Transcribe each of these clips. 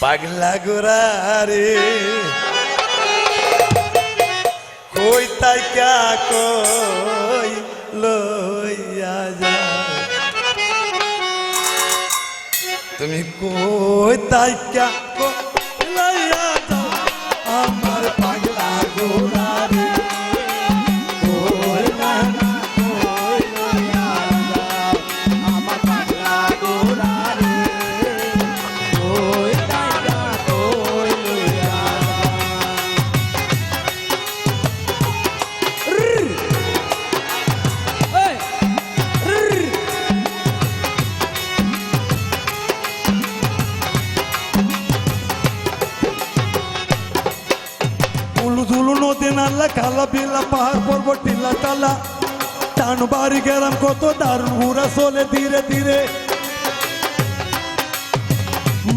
পাগলা গোরারে কই তাই ক্যা কই লইয়া যা তুমি কই তাই ক্যা কই লইয়া যা আমার পাগলা গোরারে নালা খালা বিলা পাহাড় পর্বত টিলা টালা টান বাড়ি গেলাম কত দারুণ ঘুরা চলে ধীরে ধীরে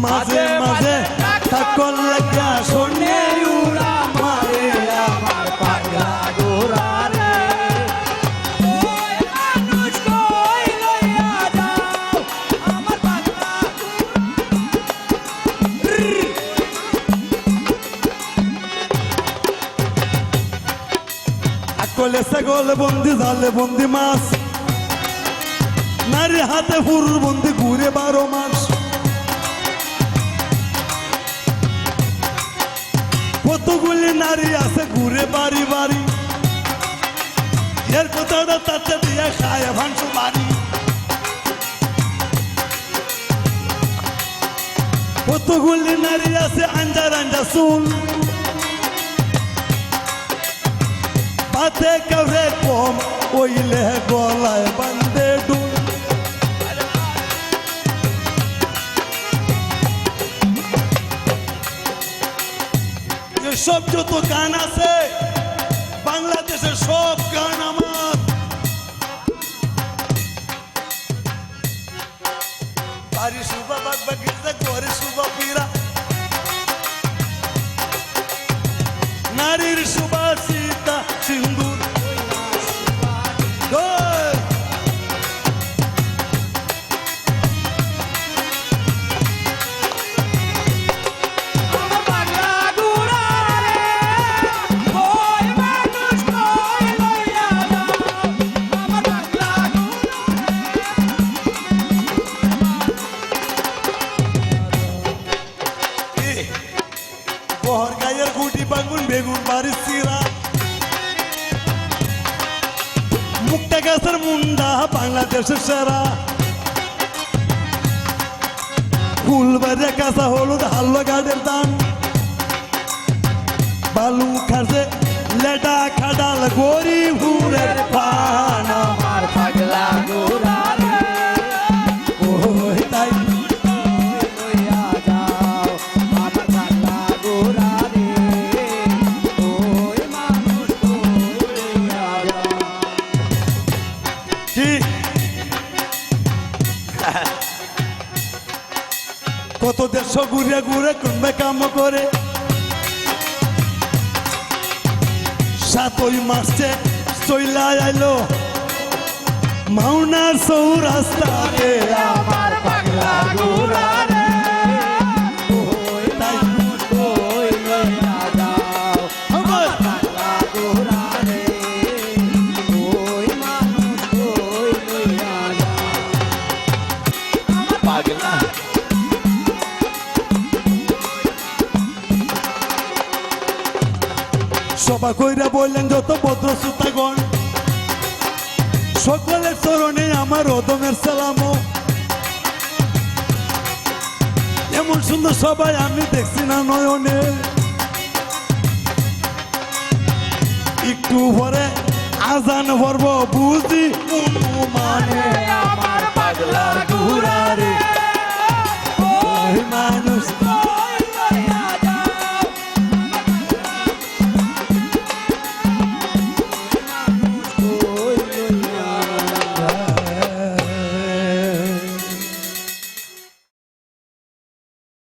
মাঝে মাঝে থাকল লাগা শোনে উড়া মারে আমার পাগলা গোরারে কলে ছাগল বন্দি জালে বন্দি মাছ নারী হাতে পুরুষ বন্দি ঘুরে 12 মাস কতগুলি নারী আছে ঘুরে বাড়ি বাড়ি এর কোথাও তাতে দিয়ে খায় ভাংসু বাড়ি কতগুলি নারী আছে আঞ্জার আঞ্জা চুল হাতে কাউরে কম ওইলে গলায় বান্ধে ডুল এসব যত গান আছে বাংলাদেশের সব গান আমার বাড়ি শুভা বাগ বাগিচা ঘরে শুভা পীরা নারীর সুবাসিতা সিন্দুর বহর গায়ের গুটি বাগুন বেগুন বাড়ির চিরা মুক্তা গাছের মুন্ডা বাংলাদেশের সেরা ফুলবাড়িয়া কাঁচা হলুদ হাল্লো গাড়ের দান বালু খাসে লেডা খাডাল গরি হুরের পান আমার পাগলা গোরারে ওই তাই কত দেশ ঘুরে ঘুরে কোনবে কাম করে 7 মাসে চইলা আইলো মাওনার চৌরাস্তাতে আমার পাগলা গোরারে ওই তাই কই লইয়া যাও আমার পাগলা গোরারে ওই মানুষ কই লইয়া যাও আমার পাগলা সভা কইরা বললেন যত ভদ্র শ্রোতাগণ সকলের চরণে আমার অদমের সালাম এমন সুন্দর সবাই আমি দেখছি না নয়নে একটু পরে আজান পড়ব বুঝি মানে আমার পাগলা গোরারে ওই মানে